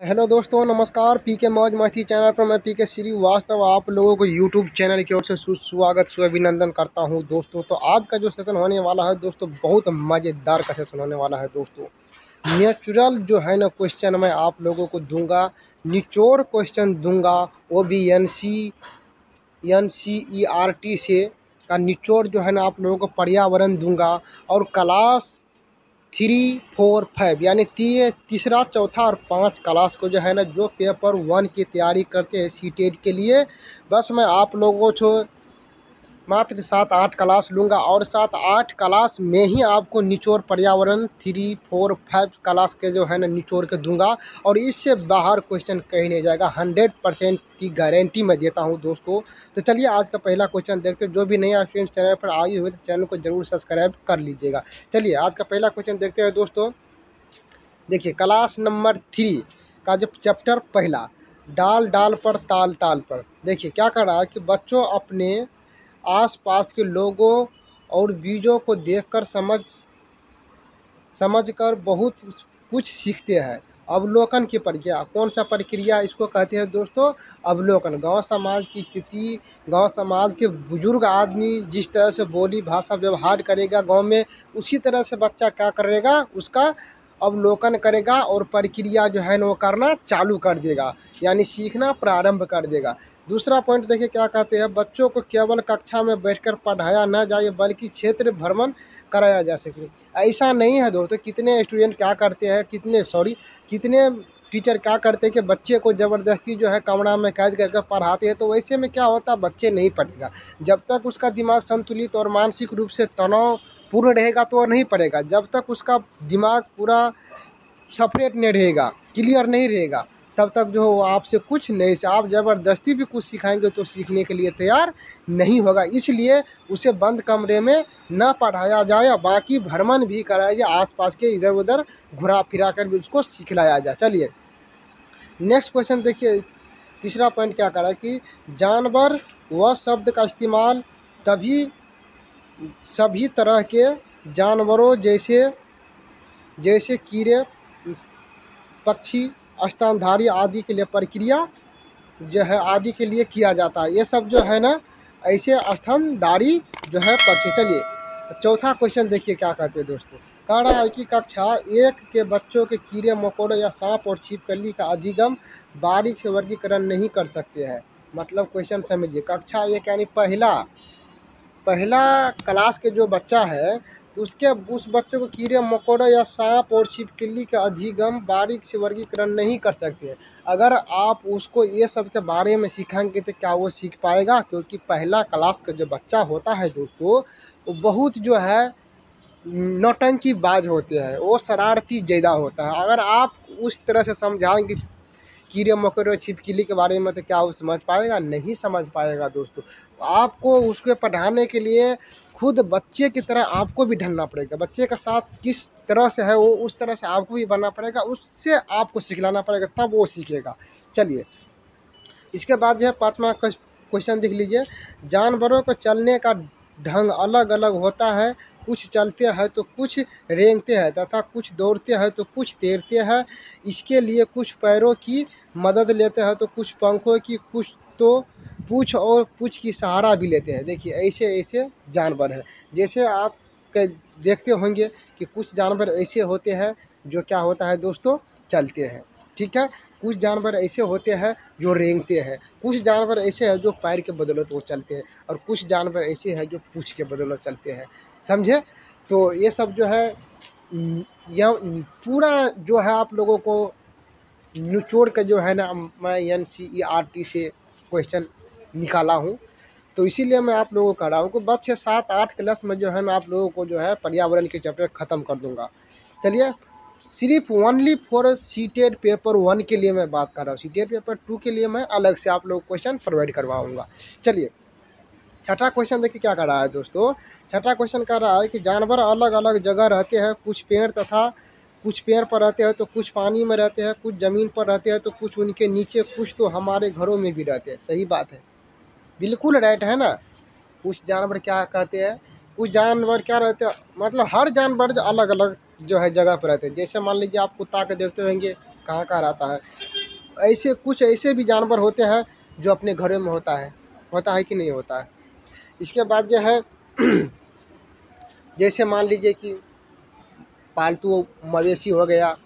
Hello दोस्तों, नमस्कार। पीके मौज मस्ती चैनल पर मैं पीके श्रीवास्तव आप लोगों को यूट्यूब चैनल की ओर से सुस्वागत सुअभिनंदन करता हूं दोस्तों। तो आज का जो सेशन होने वाला है दोस्तों, बहुत मज़ेदार का सेशन होने वाला है दोस्तों। नेचुरल जो है ना क्वेश्चन मैं आप लोगों को दूंगा, निचोड़ क्वेश्चन दूंगा, वो भी NCERT से का निचोड़ जो है ना आप लोगों को पर्यावरण दूंगा। और क्लास 3, 4, 5 यानी तीसरा, चौथा और 5 क्लास को जो है ना, जो पेपर 1 की तैयारी करते हैं सीटेट के लिए, बस मैं आप लोगों को मात्र 7-8 क्लास लूँगा। और 7-8 क्लास में ही आपको निचोड़ पर्यावरण 3, 4, 5 क्लास के जो है ना निचोड़ के दूंगा। और इससे बाहर क्वेश्चन कहीं नहीं जाएगा, 100% की गारंटी मैं देता हूं दोस्तों। तो चलिए आज का पहला क्वेश्चन देखते हैं। जो भी नया फ्रेंड्स चैनल पर आई हुए तो चैनल को जरूर सब्सक्राइब कर लीजिएगा। चलिए आज का पहला क्वेश्चन देखते हैं दोस्तों। देखिए, क्लास नंबर 3 का जो चैप्टर पहला, डाल डाल पर ताल ताल पर। देखिए क्या कर रहा है कि बच्चों अपने आसपास के लोगों और बीजों को देखकर समझकर बहुत कुछ सीखते हैं। अवलोकन की प्रक्रिया, कौन सा प्रक्रिया इसको कहते हैं दोस्तों? अवलोकन। गांव समाज की स्थिति, गांव समाज के बुजुर्ग आदमी जिस तरह से बोली भाषा व्यवहार करेगा गांव में, उसी तरह से बच्चा क्या करेगा, उसका अवलोकन करेगा और प्रक्रिया जो है ना वो करना चालू कर देगा, यानी सीखना प्रारंभ कर देगा। दूसरा पॉइंट देखिए क्या कहते हैं, बच्चों को केवल कक्षा में बैठकर पढ़ाया न जाए बल्कि क्षेत्र भ्रमण कराया जा सके। ऐसा नहीं है दोस्तों, कितने स्टूडेंट क्या करते हैं, कितने टीचर क्या करते हैं कि बच्चे को ज़बरदस्ती जो है कमरा में कैद करके पढ़ाते हैं। तो वैसे में क्या होता है, बच्चे नहीं पढ़ेगा। जब तक उसका दिमाग संतुलित और मानसिक रूप से तनाव पूर्ण रहेगा तो वो नहीं पढ़ेगा। जब तक उसका दिमाग पूरा सेपरेट नहीं रहेगा, क्लियर नहीं रहेगा, तब तक जो वो आपसे कुछ नहीं से, आप ज़बरदस्ती भी कुछ सिखाएंगे तो सीखने के लिए तैयार नहीं होगा। इसलिए उसे बंद कमरे में न पढ़ाया जाए, बाकी भ्रमण भी कराया जाए, आसपास के इधर उधर घुरा फिरा कर भी उसको सिखलाया जाए। चलिए नेक्स्ट क्वेश्चन देखिए, तीसरा पॉइंट क्या करा कि जानवर व शब्द का इस्तेमाल तभी सभी तरह के जानवरों जैसे जैसे कीड़े, पक्षी, स्तनधारी आदि के लिए प्रक्रिया जो है आदि के लिए किया जाता है। ये सब जो है ना ऐसे स्तनधारी जो है पक्षी। चलिए चौथा क्वेश्चन देखिए क्या कहते हैं दोस्तों। कह रहा है कि कक्षा 1 के बच्चों के कीड़े मकोड़े या सांप और छिपकली का अधिगम बारीक से वर्गीकरण नहीं कर सकते हैं। मतलब क्वेश्चन समझिए, कक्षा 1 यानी पहला क्लास के जो बच्चा है, तो उस बच्चे को कीड़े मकोड़े या सांप और छिपकली का अधिगम बारीक से वर्गीकरण नहीं कर सकते। अगर आप उसको ये सब के बारे में सिखाएंगे तो क्या वो सीख पाएगा? क्योंकि पहला क्लास का जो बच्चा होता है दोस्तों, वो बहुत जो है नौटंकी बाज होते हैं, वो शरारती ज़्यादा होता है। अगर आप उस तरह से समझाएंगे कीड़े मकोड़े और छिपकली के बारे में तो क्या वो समझ पाएगा? नहीं समझ पाएगा दोस्तों। आपको उसको पढ़ाने के लिए खुद बच्चे की तरह आपको भी ढलना पड़ेगा। बच्चे का साथ किस तरह से है वो, उस तरह से आपको भी बनना पड़ेगा, उससे आपको सिखलाना पड़ेगा, तब वो सीखेगा। चलिए इसके बाद जो है 5वां क्वेश्चन देख लीजिए। जानवरों को चलने का ढंग अलग अलग होता है, कुछ चलते हैं तो कुछ रेंगते हैं तथा कुछ दौड़ते हैं तो कुछ तैरते हैं। इसके लिए कुछ पैरों की मदद लेते हैं तो कुछ पंखों की, कुछ तो पूँछ और पूँछ की सहारा भी लेते हैं। देखिए ऐसे ऐसे जानवर हैं। जैसे आप देखते होंगे कि कुछ जानवर ऐसे होते हैं जो क्या होता है दोस्तों, चलते हैं, ठीक है। कुछ जानवर ऐसे होते हैं जो रेंगते हैं, कुछ जानवर ऐसे हैं जो पैर के बदौलत वो चलते हैं, और कुछ जानवर ऐसे हैं जो पूँछ के बदौलत चलते हैं। समझे? तो ये सब जो है यह पूरा जो है आप लोगों को निचोड़ के जो है ना मैं NCERT से क्वेश्चन निकाला हूँ। तो इसीलिए मैं आप लोगों को कह रहा हूँ कि बस 6-7-8 क्लास में जो है ना आप लोगों को जो है पर्यावरण के चैप्टर ख़त्म कर दूँगा। चलिए सिर्फ ओनली फॉर सीटेट पेपर 1 के लिए मैं बात कर रहा हूँ। सीटेट पेपर 2 के लिए मैं अलग से आप लोग क्वेश्चन प्रोवाइड करवाऊँगा। चलिए छठा क्वेश्चन देखिए क्या कर रहा है दोस्तों। छठा क्वेश्चन कर रहा है कि जानवर अलग अलग जगह रहते हैं, कुछ पेड़ पर रहते हैं तो कुछ पानी में रहते हैं, कुछ ज़मीन पर रहते हैं तो कुछ उनके नीचे, कुछ तो हमारे घरों में भी रहते हैं। सही बात है, बिल्कुल राइट है ना। कुछ जानवर क्या कहते हैं, कुछ जानवर क्या रहते हैं, मतलब हर जानवर जो अलग अलग जो है जगह पर रहते हैं। जैसे मान लीजिए आप कुत्ता के देखते होंगे कहाँ कहाँ रहता है। ऐसे कुछ ऐसे भी जानवर होते हैं जो अपने घरों में होता है कि नहीं होता है। इसके बाद जो है जैसे मान लीजिए कि पालतू मवेशी हो गया,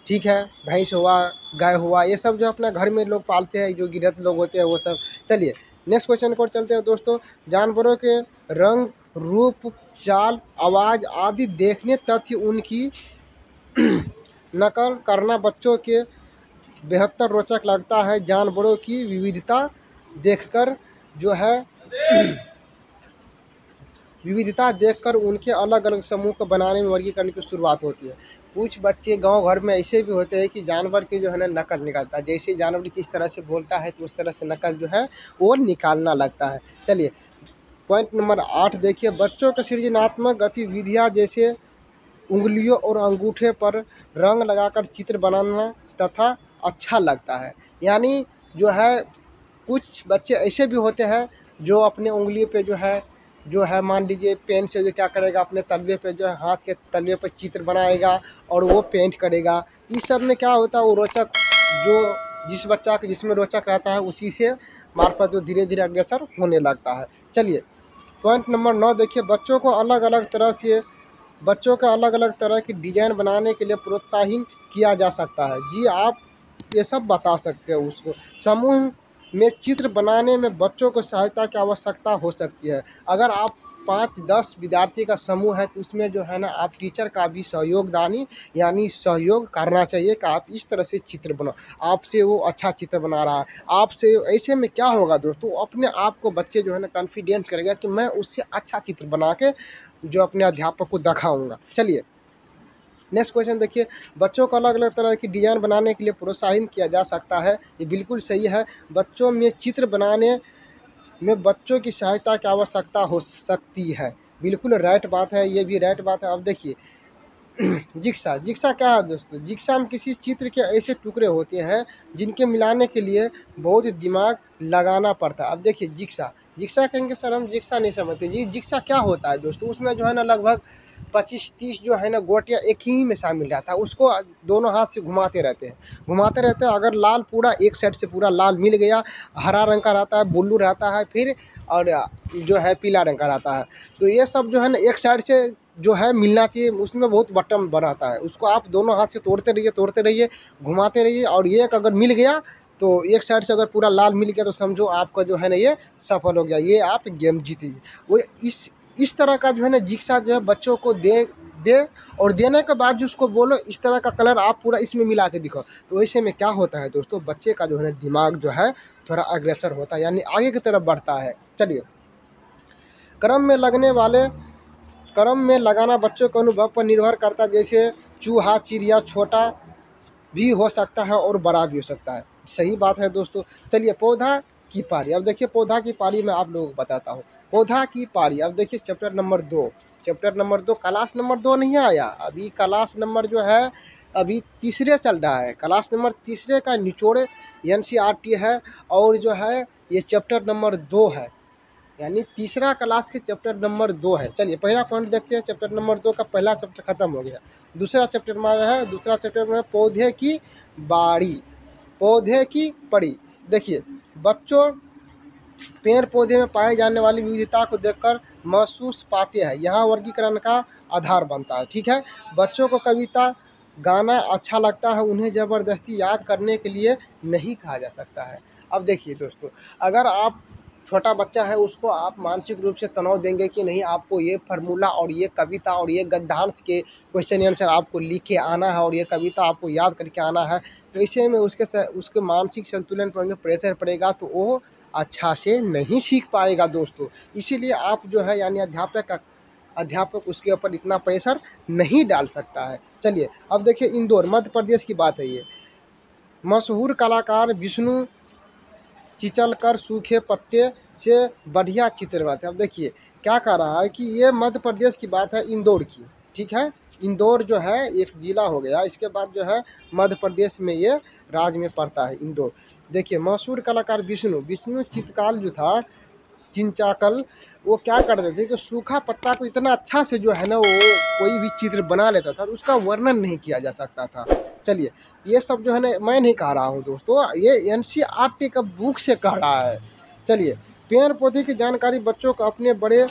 ठीक है, भैंस हुआ, गाय हुआ, ये सब जो अपना घर में लोग पालते हैं, जो गिरहत लोग होते हैं वो सब। चलिए नेक्स्ट क्वेश्चन को चलते हैं दोस्तों। जानवरों के रंग, रूप, चाल, आवाज़ आदि देखने तथ्य उनकी नकल करना बच्चों के बेहतर रोचक लगता है। जानवरों की विविधता देखकर जो है विविधता देखकर उनके अलग अलग समूह को बनाने में वर्गीकरण की शुरुआत होती है। कुछ बच्चे गांव घर में ऐसे भी होते हैं कि जानवर की जो है ना नकल निकालता है, जैसे जानवर किस तरह से बोलता है तो उस तरह से नकल जो है वो निकालना लगता है। चलिए पॉइंट नंबर 8 देखिए, बच्चों की सृजनात्मक गतिविधियाँ जैसे उंगलियों और अंगूठे पर रंग लगाकर चित्र बनाना तथा अच्छा लगता है। यानी जो है कुछ बच्चे ऐसे भी होते हैं जो अपने उंगली पे जो है मान लीजिए पेन से जो क्या करेगा, अपने तलवे पे जो है हाथ के तलवे पर चित्र बनाएगा और वो पेंट करेगा। इस सब में क्या होता है, वो रोचक जो जिस बच्चा के जिसमें रोचक रहता है उसी से मार्फत जो धीरे धीरे अग्रसर होने लगता है। चलिए पॉइंट नंबर 9 देखिए, बच्चों का अलग अलग तरह की डिजाइन बनाने के लिए प्रोत्साहित किया जा सकता है। जी आप ये सब बता सकते हैं उसको। समूह में चित्र बनाने में बच्चों को सहायता की आवश्यकता हो सकती है। अगर आप 5-10 विद्यार्थी का समूह है तो उसमें जो है ना आप टीचर का भी सहयोगदानी यानी सहयोग करना चाहिए कि आप इस तरह से चित्र बनाओ, आपसे वो अच्छा चित्र बना रहा है आपसे। ऐसे में क्या होगा दोस्तों, अपने आप को बच्चे जो है ना कॉन्फिडेंस करेगा कि मैं उससे अच्छा चित्र बना के जो अपने अध्यापक को दिखाऊंगा। चलिए नेक्स्ट क्वेश्चन देखिए, बच्चों को अलग अलग तरह की डिज़ाइन बनाने के लिए प्रोत्साहित किया जा सकता है। ये बिल्कुल सही है। बच्चों में चित्र बनाने में बच्चों की सहायता की आवश्यकता हो सकती है, बिल्कुल राइट बात है, ये भी राइट बात है। अब देखिए जिक्सा क्या है दोस्तों, जिक्सा में किसी चित्र के ऐसे टुकड़े होते हैं जिनके मिलाने के लिए बहुत दिमाग लगाना पड़ता है। अब देखिए जिक्सा कहेंगे सर हम जिक्सा नहीं समझते जी, जिक्सा क्या होता है दोस्तों, उसमें जो है ना लगभग 25-30 जो है ना गोटियाँ एक ही में शामिल रहता है, उसको दोनों हाथ से घुमाते रहते हैं। अगर लाल पूरा एक साइड से पूरा लाल मिल गया, हरा रंग का रहता है, ब्लू रहता है, फिर और जो है पीला रंग का रहता है, तो ये सब जो है ना एक साइड से जो है मिलना चाहिए, उसमें बहुत बटन बनाता है, उसको आप दोनों हाथ से तोड़ते रहिए घुमाते रहिए, और ये एक अगर मिल गया तो एक साइड से अगर पूरा लाल मिल गया तो समझो आपका जो है ना ये सफल हो गया, ये आप गेम जीती। वो इस तरह का जो है ना जिक्सा जो है बच्चों को दे और देने के बाद जो उसको बोलो इस तरह का कलर आप पूरा इसमें मिला के दिखाओ, तो ऐसे में क्या होता है दोस्तों, बच्चे का जो है ना दिमाग जो है थोड़ा अग्रसर होता है, यानी आगे की तरफ बढ़ता है। चलिए क्रम में लगाना बच्चों के अनुभव पर निर्भर करता है, जैसे चूहा चिड़िया छोटा भी हो सकता है और बड़ा भी हो सकता है, सही बात है दोस्तों। चलिए पौधा की पारी, अब देखिए पौधा की पारी मैं आप लोगों को बताता हूँ। पौधा की पारी, अब देखिए चैप्टर नंबर 2 क्लास नंबर 2 नहीं आया अभी, क्लास नंबर जो है अभी तीसरे चल रहा है, क्लास नंबर तीसरे का निचोड़ NCERT है, और जो है ये चैप्टर नंबर 2 है, यानी तीसरा क्लास के चैप्टर नंबर 2 है। चलिए पहला पॉइंट देखते हैं, चैप्टर नंबर 2 का पहला चैप्टर खत्म हो गया, दूसरा चैप्टर में आया है। दूसरा चैप्टर में पौधे की पड़ी। देखिए बच्चों पेड़ पौधे में पाए जाने वाली विविधता को देखकर महसूस पाते हैं, यहाँ वर्गीकरण का आधार बनता है, ठीक है। बच्चों को कविता गाना अच्छा लगता है, उन्हें ज़बरदस्ती याद करने के लिए नहीं कहा जा सकता है। अब देखिए दोस्तों, अगर आप छोटा बच्चा है उसको आप मानसिक रूप से तनाव देंगे कि नहीं आपको ये फार्मूला और ये कविता और ये गद्यांश के क्वेश्चन आंसर आपको लिख के आना है और ये कविता आपको याद करके आना है, तो ऐसे में उसके मानसिक संतुलन पर प्रेशर पड़ेगा, तो वो अच्छा से नहीं सीख पाएगा दोस्तों। इसीलिए आप जो है यानी अध्यापक उसके ऊपर इतना प्रेशर नहीं डाल सकता है। चलिए अब देखिए इंदौर मध्य प्रदेश की बात है, ये मशहूर कलाकार विष्णु चिचलकर सूखे पत्ते से बढ़िया चित्र बनाते हैं। अब देखिए क्या कह रहा है कि ये मध्य प्रदेश की बात है, इंदौर की, ठीक है। इंदौर जो है एक जिला हो गया, इसके बाद जो है मध्य प्रदेश में ये राज्य में पड़ता है इंदौर। देखिए मशहूर कलाकार विष्णु चित्रकार जो था चिंचाकल, वो क्या करते थे कि सूखा पत्ता को इतना अच्छा से जो है ना वो कोई भी चित्र बना लेता था, तो उसका वर्णन नहीं किया जा सकता था। चलिए ये सब जो है ना मैं नहीं कह रहा हूँ दोस्तों, ये NCERT का बुक से कह रहा है। चलिए, पेड़ पौधे की जानकारी बच्चों को अपने बड़े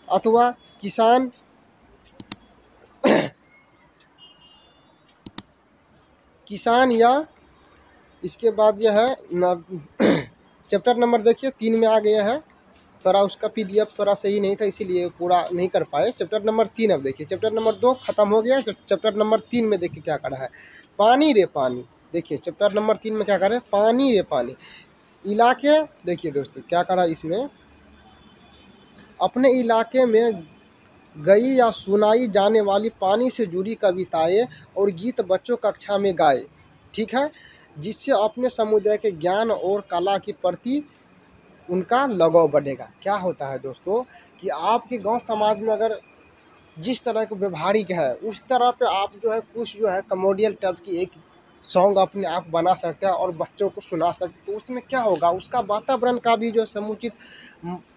अथवा किसान किसान या इसके बाद यह है चैप्टर नंबर देखिए 3 में आ गया है। थोड़ा उसका PDF थोड़ा सही नहीं था, इसीलिए पूरा नहीं कर पाए। चैप्टर नंबर 3 अब देखिए, चैप्टर नंबर 2 खत्म हो गया। चैप्टर नंबर 3 में देखिए क्या करा है, पानी रे पानी। देखिए चैप्टर नंबर 3 में क्या करा है, पानी रे पानी। इलाके देखिए दोस्तों क्या करा इसमें, अपने इलाके में गई या सुनाई जाने वाली पानी से जुड़ी कविताएं और गीत बच्चों कक्षा में गाए, ठीक है, जिससे अपने समुदाय के ज्ञान और कला के प्रति उनका लगाव बढ़ेगा। क्या होता है दोस्तों कि आपके गांव समाज में अगर जिस तरह के व्यवहारिक है उस तरह पे आप जो है कुछ जो है कमोडियल टाइप की एक सॉन्ग अपने आप बना सकते हैं और बच्चों को सुना सकते हैं। तो उसमें क्या होगा, उसका वातावरण का भी जो समुचित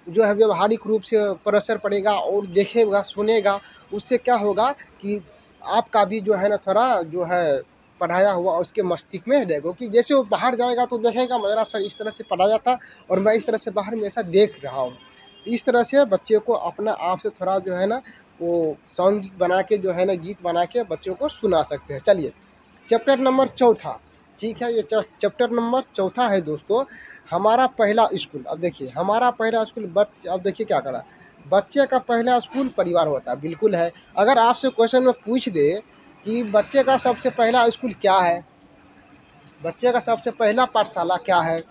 जो है व्यवहारिक रूप से पर असर पड़ेगा और देखेगा सुनेगा। उससे क्या होगा कि आपका भी जो है ना थोड़ा जो है पढ़ाया हुआ उसके मस्तिष्क में रहेगा, कि जैसे वो बाहर जाएगा तो देखेगा मेरा सर इस तरह से पढ़ाया था और मैं इस तरह से बाहर में ऐसा देख रहा हूँ। इस तरह से बच्चे को अपना आप से थोड़ा जो है ना वो सॉन्ग बना के जो है ना गीत बना के बच्चों को सुना सकते हैं। चलिए चैप्टर नंबर 4, ठीक है, ये चैप्टर नंबर 4 है दोस्तों, हमारा पहला स्कूल। अब देखिए हमारा पहला स्कूल अब देखिए क्या करा, बच्चे का पहला स्कूल परिवार होता है, बिल्कुल है। अगर आपसे क्वेश्चन में पूछ दे कि बच्चे का सबसे पहला स्कूल क्या है, बच्चे का सबसे पहला पाठशाला क्या है,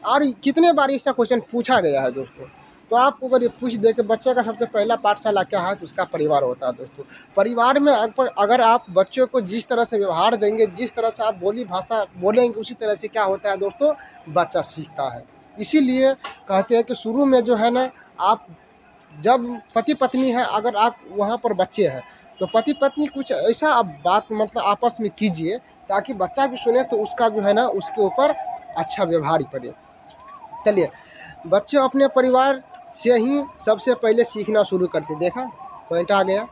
और कितने बार इसका क्वेश्चन पूछा गया है दोस्तों, तो आपको अगर ये पूछ दे कि बच्चे का सबसे पहला पाठशाला क्या है तो उसका परिवार होता है दोस्तों। परिवार में अगर आप बच्चों को जिस तरह से व्यवहार देंगे, जिस तरह से आप बोली भाषा बोलेंगे, उसी तरह से क्या होता है दोस्तों, बच्चा सीखता है। इसीलिए कहते हैं कि शुरू में जो है ना आप जब पति पत्नी है, अगर आप वहाँ पर बच्चे हैं तो पति पत्नी कुछ ऐसा आप बात मतलब आपस में कीजिए ताकि बच्चा भी सुने तो उसका जो है ना उसके ऊपर अच्छा व्यवहार ही पड़े। चलिए, बच्चे अपने परिवार से ही सबसे पहले सीखना शुरू करते, देखा पॉइंट आ गया।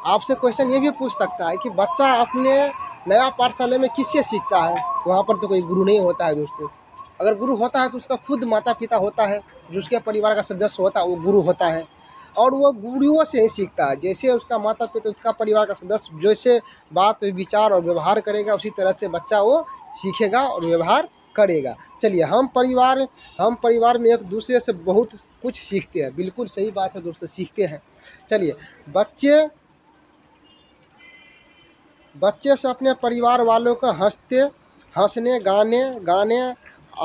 आपसे क्वेश्चन ये भी पूछ सकता है कि बच्चा अपने नया पाठशाला में किससे सीखता है, वहाँ पर तो कोई गुरु नहीं होता है दोस्तों। अगर गुरु होता है तो उसका खुद माता पिता होता है, जो उसके परिवार का सदस्य होता है वो गुरु होता है, और वो गुरुओं से ही सीखता है। जैसे उसका माता पिता उसका परिवार का सदस्य जैसे बात विचार और व्यवहार करेगा उसी तरह से बच्चा वो सीखेगा और व्यवहार करेगा। चलिए, हम परिवार में एक दूसरे से बहुत कुछ सीखते हैं, बिल्कुल सही बात है दोस्तों, सीखते हैं। चलिए, बच्चे से अपने परिवार वालों को हंसने गाने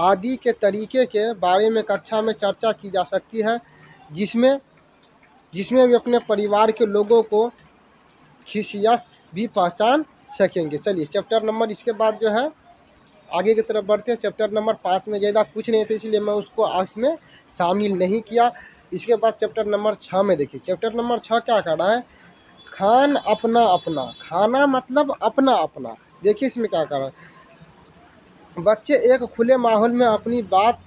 आदि के तरीके के बारे में कक्षा में चर्चा की जा सकती है, जिसमें वे अपने परिवार के लोगों को खिसियस भी पहचान सकेंगे। चलिए, चैप्टर नंबर इसके बाद जो है आगे की तरफ बढ़ते हैं। चैप्टर नंबर 5 में ज़्यादा कुछ नहीं था, इसलिए मैं उसको इसमें शामिल नहीं किया। इसके बाद चैप्टर नंबर 6 में देखिए, चैप्टर नंबर 6 क्या कर रहा है, खान अपना अपना, खाना मतलब अपना अपना। देखिए इसमें क्या कर रहा है, बच्चे एक खुले माहौल में अपनी बात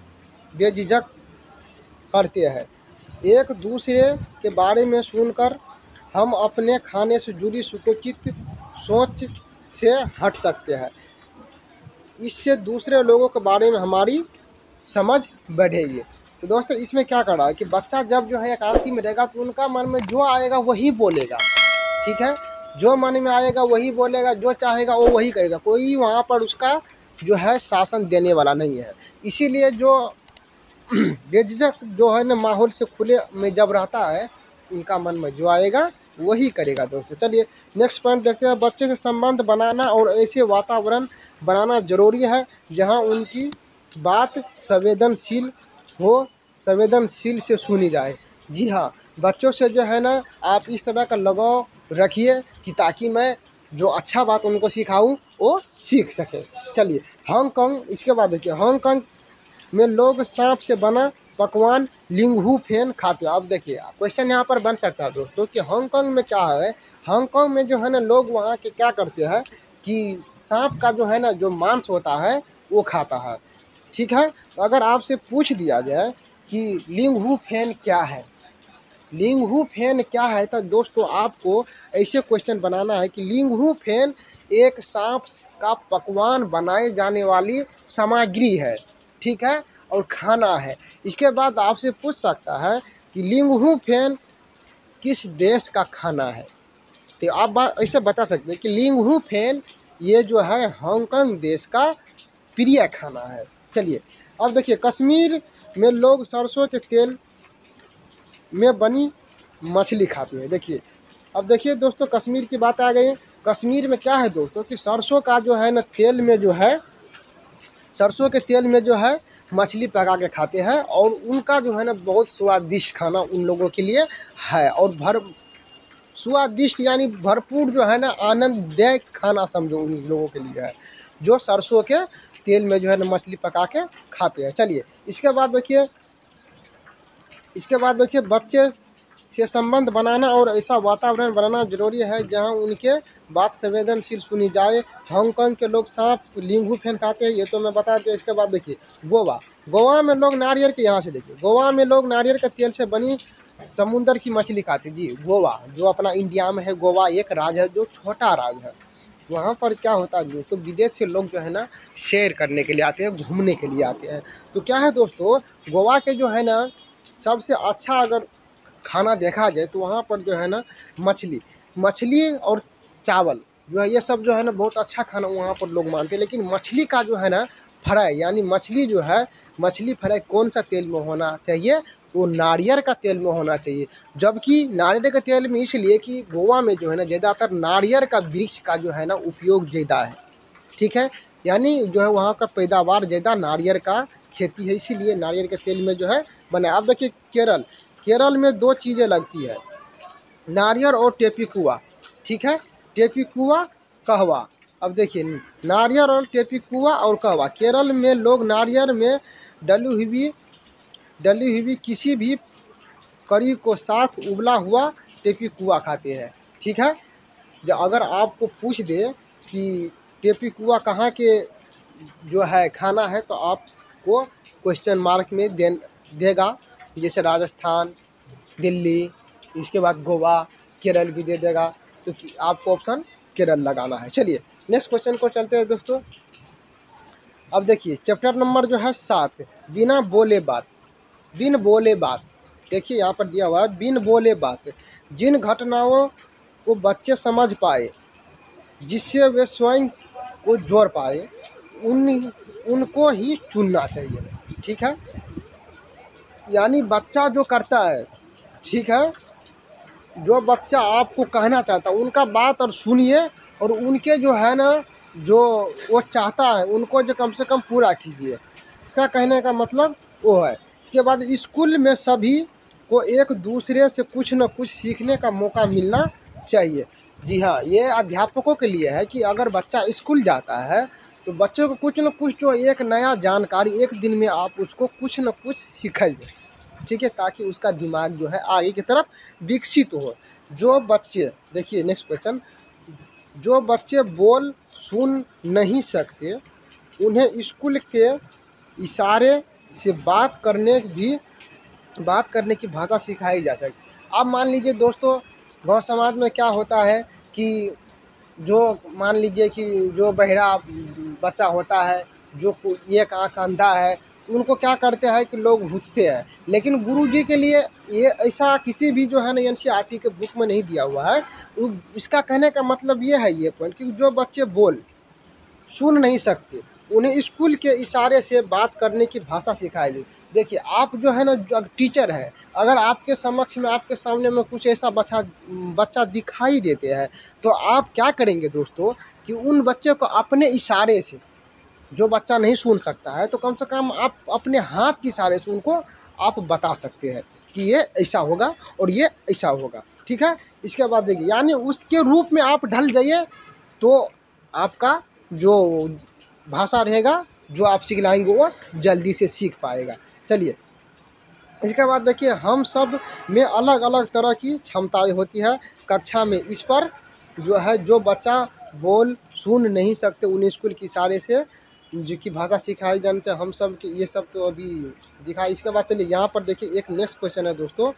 बेझिझक करते हैं, एक दूसरे के बारे में सुनकर हम अपने खाने से जुड़ी सुचित सोच से हट सकते हैं। इससे दूसरे लोगों के बारे में हमारी समझ बढ़ेगी। तो दोस्तों इसमें क्या कर रहा है कि बच्चा जब जो है एकांती में रहेगा तो उनका मन में जो आएगा वही बोलेगा, ठीक है, जो मन में आएगा वही बोलेगा, जो चाहेगा वो वही करेगा, कोई वहाँ पर उसका जो है शासन देने वाला नहीं है। इसीलिए जो बेझिझक जो है ना माहौल से खुले में जब रहता है उनका मन में जो आएगा वही करेगा दोस्तों। चलिए नेक्स्ट पॉइंट देखते हैं, बच्चे से संबंध बनाना और ऐसे वातावरण बनाना जरूरी है जहां उनकी बात संवेदनशील से सुनी जाए। जी हाँ, बच्चों से जो है ना आप इस तरह का लगाव रखिए कि ताकि मैं जो अच्छा बात उनको सिखाऊं वो सीख सके। चलिए, हांगकांग, इसके बाद देखिए हांगकांग में लोग सांप से बना पकवान लिंगहू फेन खाते हैं। अब देखिए क्वेश्चन यहाँ पर बन सकता है दोस्तों कि हांगकांग में क्या है, हांगकांग में जो है ना लोग वहाँ के क्या करते हैं कि सांप का जो है ना जो मांस होता है वो खाता है, ठीक है। अगर आपसे पूछ दिया जाए कि लिंगहू फेन क्या है, लिंगहू फेन क्या है? तो दोस्तों आपको ऐसे क्वेश्चन बनाना है कि लिंगहू फेन एक सांप का पकवान बनाए जाने वाली सामग्री है, ठीक है, और खाना है। इसके बाद आपसे पूछ सकता है कि लिंगहू फेन किस देश का खाना है? तो आप बात ऐसे बता सकते हैं कि लिंगहू फेन ये जो है हांगकांग देश का प्रिय खाना है। चलिए अब देखिए, कश्मीर में लोग सरसों के तेल में बनी मछली खाते हैं। देखिए, अब देखिए दोस्तों, कश्मीर की बात आ गई। कश्मीर में क्या है दोस्तों कि सरसों का जो है ना तेल में जो है, सरसों के तेल में जो है मछली पका के खाते हैं, और उनका जो है ना बहुत स्वादिष्ट खाना उन लोगों के लिए है, और स्वादिष्ट यानी भरपूर जो है ना आनंददायक खाना समझो उन लोगों के लिए है, जो सरसों के तेल में जो है ना मछली पका के खाते हैं। चलिए इसके बाद देखिए बच्चे से संबंध बनाना और ऐसा वातावरण बनाना जरूरी है जहां उनके बात संवेदनशील सुनी जाए। हांगकांग के लोग सांप लिंगू फेन खाते हैं, ये तो मैं बता दिया। इसके बाद देखिए गोवा में लोग नारियल के, यहाँ से देखिए, गोवा में लोग नारियल के तेल से बनी समुंदर की मछली खाते हैं। जी, गोवा जो अपना इंडिया में है, गोवा एक राज्य है जो छोटा राज्य है। वहाँ पर क्या होता है दोस्तों, विदेश से लोग जो है ना शेयर करने के लिए आते हैं, घूमने के लिए आते हैं। तो क्या है दोस्तों, गोवा के जो है ना सबसे अच्छा अगर खाना देखा जाए तो वहाँ पर जो है ना मछली और चावल जो है, ये सब जो है ना बहुत अच्छा खाना वहाँ पर लोग मानते हैं। लेकिन मछली का जो है ना फ्राई, यानी मछली जो है, मछली फ्राई कौन सा तेल में होना चाहिए? तो नारियल का तेल में होना चाहिए। जबकि नारियल के तेल में इसलिए कि गोवा में जो है ना ज़्यादातर नारियल का वृक्ष का जो है ना उपयोग ज़्यादा है, ठीक है, यानी जो है वहाँ का पैदावार ज़्यादा नारियल का खेती है, इसीलिए नारियल के तेल में जो है बना। अब देखिए केरल में दो चीज़ें लगती है, नारियल और टेपिकुआ, ठीक है, टेपिकुआ कहवा। अब देखिए, नारियल और टेपिकुआ और कहवा, केरल में लोग नारियल में डली हुई किसी भी करी को साथ उबला हुआ टेपिकुआ खाते हैं, ठीक है। अगर आपको पूछ दे कि टेपिकुआ कहाँ के जो है खाना है, तो आपको क्वेश्चन मार्क में देगा, जैसे राजस्थान, दिल्ली, इसके बाद गोवा, केरल भी दे देगा, तो आपको ऑप्शन केरल लगाना है। चलिए नेक्स्ट क्वेश्चन को चलते हैं दोस्तों। अब देखिए चैप्टर नंबर जो है 7, बिन बोले बात। देखिए यहाँ पर दिया हुआ है बिन बोले बात, जिन घटनाओं को बच्चे समझ पाए जिससे वे स्वयं को जोड़ पाए उनको ही चुनना चाहिए, ठीक है। यानी बच्चा जो करता है, ठीक है, जो बच्चा आपको कहना चाहता है उनका बात और सुनिए, और उनके जो है ना जो वो चाहता है उनको जो कम से कम पूरा कीजिए। इसका कहने का मतलब वो है। इसके बाद स्कूल में सभी को एक दूसरे से कुछ न कुछ सीखने का मौका मिलना चाहिए। जी हाँ, ये अध्यापकों के लिए है कि अगर बच्चा स्कूल जाता है तो बच्चों को कुछ न कुछ जो एक नया जानकारी एक दिन में आप उसको कुछ न कुछ सिखाइए, ठीक है, ताकि उसका दिमाग जो है आगे की तरफ विकसित हो। जो बच्चे, देखिए नेक्स्ट क्वेश्चन, जो बच्चे बोल सुन नहीं सकते उन्हें स्कूल के इशारे से बात करने की भाषा सिखाई जा सकती। अब मान लीजिए दोस्तों, गांव समाज में क्या होता है कि जो मान लीजिए कि जो बहरा बच्चा होता है, जो एक आँख अंधा है, उनको क्या करते हैं कि लोग पूछते हैं। लेकिन गुरुजी के लिए ये ऐसा किसी भी जो है ना एनसीईआरटी के बुक में नहीं दिया हुआ है। इसका कहने का मतलब ये है, ये पॉइंट, कि जो बच्चे बोल सुन नहीं सकते उन्हें स्कूल के इशारे से बात करने की भाषा सिखाई जाए। देखिए आप जो है ना, जो टीचर है, अगर आपके समक्ष में, आपके सामने में कुछ ऐसा बच्चा दिखाई देते हैं, तो आप क्या करेंगे दोस्तों कि उन बच्चे को अपने इशारे से, जो बच्चा नहीं सुन सकता है, तो कम से कम आप अपने हाथ के इशारे से उनको आप बता सकते हैं कि ये ऐसा होगा और ये ऐसा होगा, ठीक है। इसके बाद देखिए, यानी उसके रूप में आप ढल जाइए, तो आपका जो भाषा रहेगा, जो आप सिखलाएंगे, वो जल्दी से सीख पाएगा। चलिए इसके बाद देखिए, हम सब में अलग अलग तरह की क्षमताएं होती है। कक्षा में इस पर जो है, जो बच्चा बोल सुन नहीं सकते उन्हें स्कूल के इशारे से जो की भाषा सिखाई जानते हैं, हम सब के ये सब तो अभी दिखाई। इसके बाद चलिए यहाँ पर देखिए एक नेक्स्ट क्वेश्चन है दोस्तों,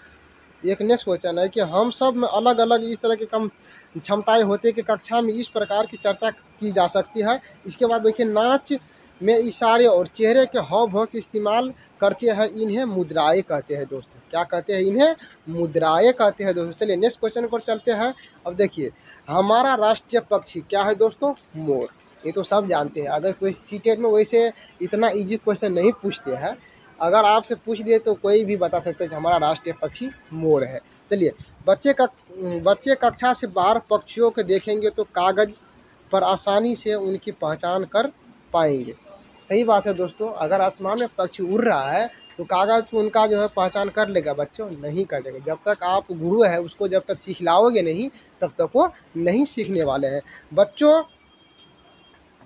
एक नेक्स्ट क्वेश्चन है कि हम सब में अलग अलग इस तरह के कम क्षमताएं होती है कि कक्षा में इस प्रकार की चर्चा की जा सकती है। इसके बाद देखिए, नाच में इशारे और चेहरे के हाव भाव का इस्तेमाल करते हैं, इन्हें मुद्राएं कहते हैं दोस्तों। क्या कहते हैं? इन्हें मुद्राएं कहते हैं दोस्तों। चलिए नेक्स्ट क्वेश्चन पर चलते हैं। अब देखिए, हमारा राष्ट्रीय पक्षी क्या है दोस्तों? मोर। ये तो सब जानते हैं। अगर कोई सीटेट में वैसे इतना इजी क्वेश्चन नहीं पूछते हैं, अगर आपसे पूछ दिए तो कोई भी बता सकता है कि हमारा राष्ट्रीय पक्षी मोर है। चलिए, बच्चे कक्षा से बाहर पक्षियों को देखेंगे तो कागज पर आसानी से उनकी पहचान कर पाएंगे। सही बात है दोस्तों। अगर आसमान में पक्षी उड़ रहा है तो कागज पे उनका जो है पहचान कर लेगा बच्चों? नहीं कर लेगा। जब तक आप गुरु है उसको जब तक सिखलाओगे नहीं, तब तक वो नहीं सीखने वाले हैं। बच्चों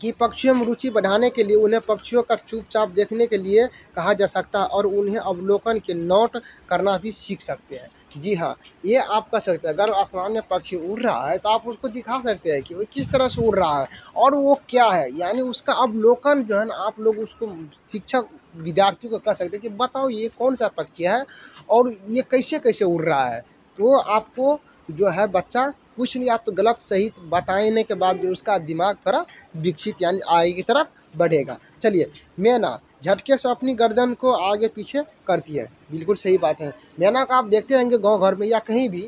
कि पक्षियों में रुचि बढ़ाने के लिए उन्हें पक्षियों का चुपचाप देखने के लिए कहा जा सकता है और उन्हें अवलोकन के नोट करना भी सीख सकते हैं। जी हाँ, ये आप कर सकते हैं। अगर आसमान में पक्षी उड़ रहा है तो आप उसको दिखा सकते हैं कि वो किस तरह से उड़ रहा है और वो क्या है, यानी उसका अवलोकन जो है ना, आप लोग उसको शिक्षक विद्यार्थियों को कह सकते हैं कि बताओ ये कौन सा पक्षी है और ये कैसे कैसे उड़ रहा है। तो आपको जो है बच्चा कुछ नहीं, आप तो गलत सही बताने के बाद जो उसका दिमाग थोड़ा विकसित यानी आगे की तरफ बढ़ेगा। चलिए, मैना झटके से अपनी गर्दन को आगे पीछे करती है। बिल्कुल सही बात है। मैना का आप देखते रहेंगे गांव घर में या कहीं भी,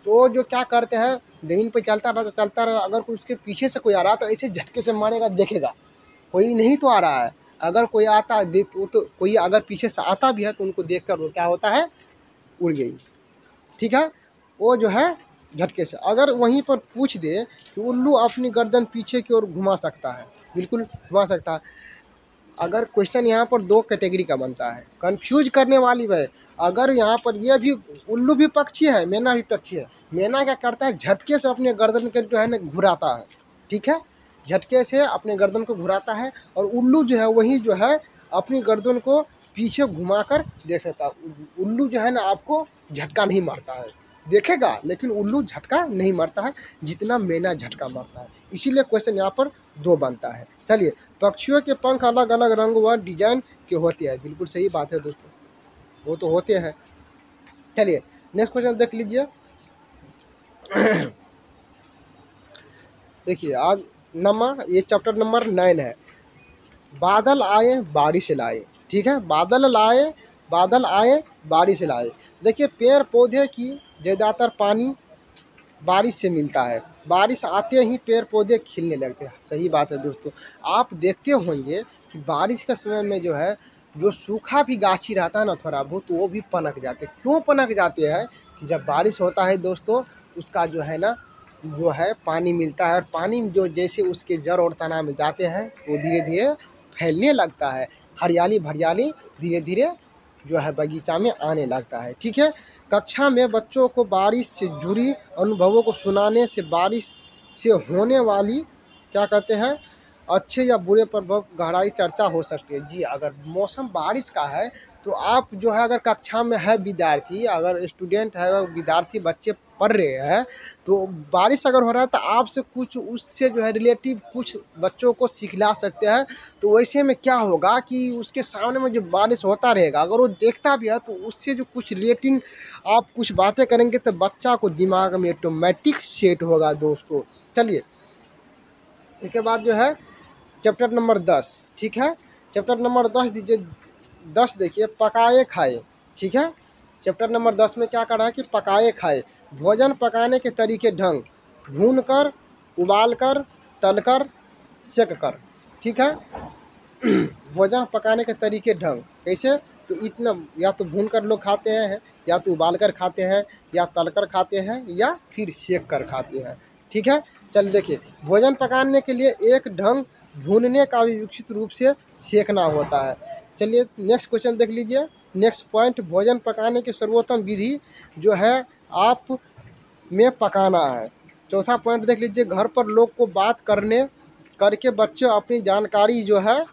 तो जो क्या करते हैं, ज़मीन पे चलता रहा, अगर कोई उसके पीछे से कोई आ रहा तो ऐसे झटके से मारेगा, देखेगा कोई नहीं तो आ रहा है। अगर कोई आता है तो कोई अगर पीछे से आता भी है तो उनको देख कर वो क्या होता है, उड़ गई। ठीक है, वो जो है झटके से। अगर वहीं पर पूछ दे कि उल्लू अपनी गर्दन पीछे की ओर घुमा सकता है, बिल्कुल घुमा सकता है। अगर क्वेश्चन यहाँ पर दो कैटेगरी का बनता है, कंफ्यूज करने वाली है। अगर यहाँ पर ये भी उल्लू भी पक्षी है, मैना भी पक्षी है। मैना क्या करता है, झटके से अपने गर्दन के जो है ना घुराता है। ठीक है, झटके से अपने गर्दन को घुराता है। और उल्लू जो है वही जो है अपनी गर्दन को पीछे घुमा कर देख सकता है। उल्लू जो है ना आपको झटका नहीं मारता है, देखेगा लेकिन उल्लू झटका नहीं मारता है जितना मैना झटका मारता है। इसीलिए क्वेश्चन यहाँ पर दो बनता है। चलिए, पक्षियों के पंख अलग अलग रंग व डिजाइन के होते हैं। बिल्कुल सही बात है दोस्तों, वो तो होते हैं। चलिए नेक्स्ट क्वेश्चन देख लीजिए। देखिए, आज ये चैप्टर नंबर 9 है। बादल आए बारिश लाए। ठीक है, बादल आए बारिश लाए। देखिए, पेड़ पौधे की ज़्यादातर पानी बारिश से मिलता है। बारिश आते ही पेड़ पौधे खिलने लगते हैं। सही बात है दोस्तों। आप देखते होंगे कि बारिश के समय में जो है, जो सूखा भी गाछी रहता है ना थोड़ा बहुत, वो भी पनक जाते हैं। क्यों पनक जाते हैं? कि जब बारिश होता है दोस्तों, उसका जो है ना, जो है पानी मिलता है और पानी जो जैसे उसके जड़ और तना में जाते हैं वो धीरे धीरे फैलने लगता है। हरियाली भरियाली धीरे धीरे जो है बगीचा में आने लगता है। ठीक है, कक्षा में बच्चों को बारिश से जुड़ी अनुभवों को सुनाने से बारिश से होने वाली क्या कहते हैं, अच्छे या बुरे प्रभाव गहराई चर्चा हो सकती है। जी, अगर मौसम बारिश का है तो आप जो है, अगर कक्षा में है विद्यार्थी, अगर स्टूडेंट है, अगर विद्यार्थी बच्चे पढ़ रहे हैं, तो बारिश अगर हो रहा है तो आपसे कुछ उससे जो है रिलेटिव कुछ बच्चों को सिखला सकते हैं। तो वैसे में क्या होगा कि उसके सामने में जो बारिश होता रहेगा, अगर वो देखता भी है तो उससे जो कुछ रिलेटिंग आप कुछ बातें करेंगे तो बच्चा को दिमाग में ऑटोमेटिक सेट होगा दोस्तों। चलिए, इसके बाद जो है चैप्टर नंबर 10। ठीक है, चैप्टर नंबर 10 दीजिए। 10 देखिए, पकाए खाए। ठीक है, चैप्टर नंबर 10 में क्या कर रहा है कि पकाए खाए। भोजन पकाने के तरीके ढंग: भून कर, उबाल कर, तल कर, सेक कर। ठीक है, भोजन पकाने के तरीके ढंग कैसे? तो इतना, या तो भून कर लोग खाते हैं, या तो उबाल कर खाते हैं, या तल कर खाते हैं, या फिर सेक कर खाते हैं। ठीक है, चल देखिए, भोजन पकाने के लिए एक ढंग भूनने का भी विकसित रूप से सेकना होता है। चलिए नेक्स्ट क्वेश्चन देख लीजिए। नेक्स्ट पॉइंट, भोजन पकाने की सर्वोत्तम विधि जो है आप में पकाना है। चौथा पॉइंट देख लीजिए, घर पर लोग को बात करके बच्चे अपनी जानकारी जो है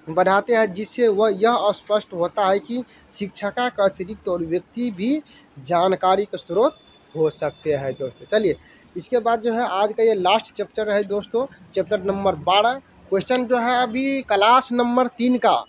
बढ़ाते हैं, जिससे वह यह स्पष्ट होता है कि शिक्षिका का अतिरिक्त और व्यक्ति भी जानकारी का स्रोत हो सकते हैं दोस्तों। चलिए, इसके बाद जो है आज का ये लास्ट चैप्टर है दोस्तों, चैप्टर नंबर 12। क्वेश्चन जो है अभी क्लास नंबर 3 का,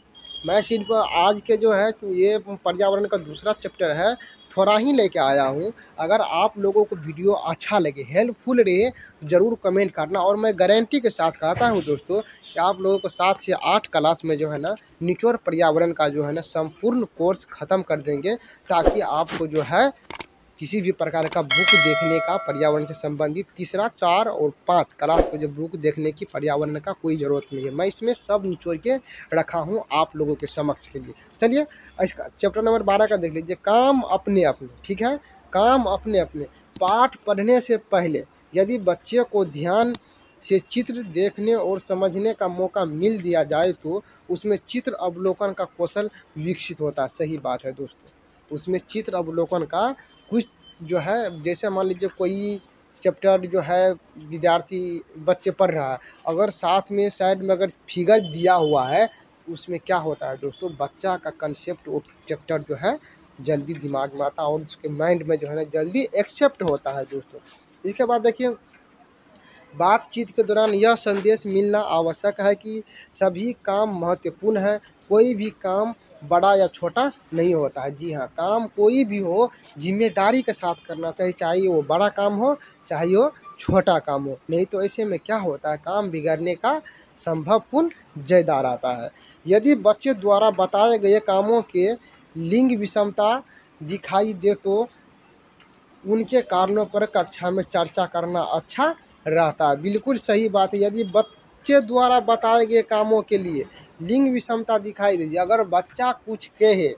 मैं सिर्फ आज के जो है तो ये पर्यावरण का दूसरा चैप्टर है, थोड़ा ही लेके आया हूँ। अगर आप लोगों को वीडियो अच्छा लगे, हेल्पफुल रहे, ज़रूर कमेंट करना। और मैं गारंटी के साथ कहता हूँ दोस्तों कि आप लोगों को 7 से 8 क्लास में जो है ना निचोड़ पर्यावरण का जो है ना संपूर्ण कोर्स ख़त्म कर देंगे, ताकि आपको जो है किसी भी प्रकार का बुक देखने का पर्यावरण से संबंधित 3, 4 और 5 क्लास को जो बुक देखने की पर्यावरण का कोई ज़रूरत नहीं है। मैं इसमें सब निचोड़ के रखा हूँ आप लोगों के समक्ष के लिए। चलिए इसका चैप्टर नंबर 12 का देख लीजिए, काम अपने अपने। ठीक है, काम अपने अपने। पाठ पढ़ने से पहले यदि बच्चे को ध्यान से चित्र देखने और समझने का मौका मिल दिया जाए तो उसमें चित्र अवलोकन का कौशल विकसित होता है। सही बात है दोस्तों, उसमें चित्र अवलोकन का कुछ जो है, जैसे मान लीजिए कोई चैप्टर जो है विद्यार्थी बच्चे पढ़ रहा है, अगर साथ में साइड में अगर फिगर दिया हुआ है तो उसमें क्या होता है दोस्तों, बच्चा का कंसेप्ट वो चैप्टर जो है जल्दी दिमाग में आता है और उसके माइंड में जो है ना जल्दी एक्सेप्ट होता है दोस्तों। इसके बाद देखिए, बातचीत के दौरान यह संदेश मिलना आवश्यक है कि सभी काम महत्वपूर्ण है, कोई भी काम बड़ा या छोटा नहीं होता है। जी हाँ, काम कोई भी हो जिम्मेदारी के साथ करना चाहिए, चाहे वो बड़ा काम हो चाहे वो छोटा काम हो। नहीं तो ऐसे में क्या होता है, काम बिगड़ने का संभवपूर्ण ज़्यादा रहता है। यदि बच्चे द्वारा बताए गए कामों के लिंग विषमता दिखाई दे तो उनके कारणों पर कक्षा में चर्चा करना अच्छा रहता है। बिल्कुल सही बात है, यदि बच्चे द्वारा बताए गए कामों के लिए लिंग विषमता दिखाई दे, अगर बच्चा कुछ कहे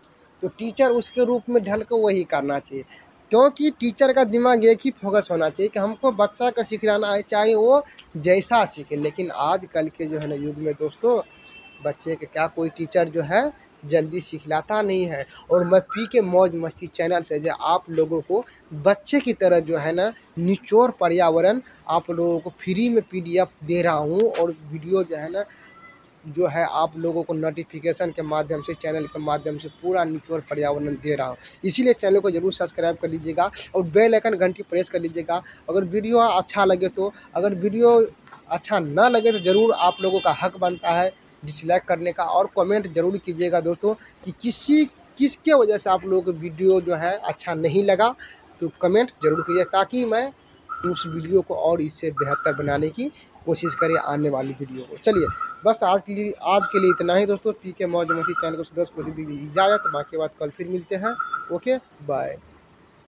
तो टीचर उसके रूप में ढल कर वही करना चाहिए, क्योंकि टीचर का दिमाग एक ही फोकस होना चाहिए कि हमको बच्चा का सिखलाना है, चाहे वो जैसा सीखे। लेकिन आजकल के जो है ना युग में दोस्तों, बच्चे के क्या कोई टीचर जो है जल्दी सिखलाता नहीं है। और मैं पी के मौज मस्ती चैनल से जो आप लोगों को बच्चे की तरह जो है ना निचोड़ पर्यावरण आप लोगों को फ्री में PDF दे रहा हूँ, और वीडियो जो है ना जो है आप लोगों को नोटिफिकेशन के माध्यम से, चैनल के माध्यम से पूरा निचोड़ पर्यावरण दे रहा हूँ। इसीलिए चैनल को जरूर सब्सक्राइब कर लीजिएगा और बेल आइकन घंटी प्रेस कर लीजिएगा। अगर वीडियो अच्छा लगे तो, अगर वीडियो अच्छा ना लगे तो ज़रूर आप लोगों का हक बनता है डिसलाइक करने का, और कमेंट ज़रूर कीजिएगा दोस्तों कि किसके वजह से आप लोगों को वीडियो जो है अच्छा नहीं लगा। तो कमेंट ज़रूर कीजिए ताकि मैं उस वीडियो को और इससे बेहतर बनाने की कोशिश करें आने वाली वीडियो को। चलिए बस आज के लिए इतना ही दोस्तों। पी के मौज मस्ती चैनल को सदस्य को दीजिए इजाज़त, बाकी बात कल फिर मिलते हैं। Okay bye.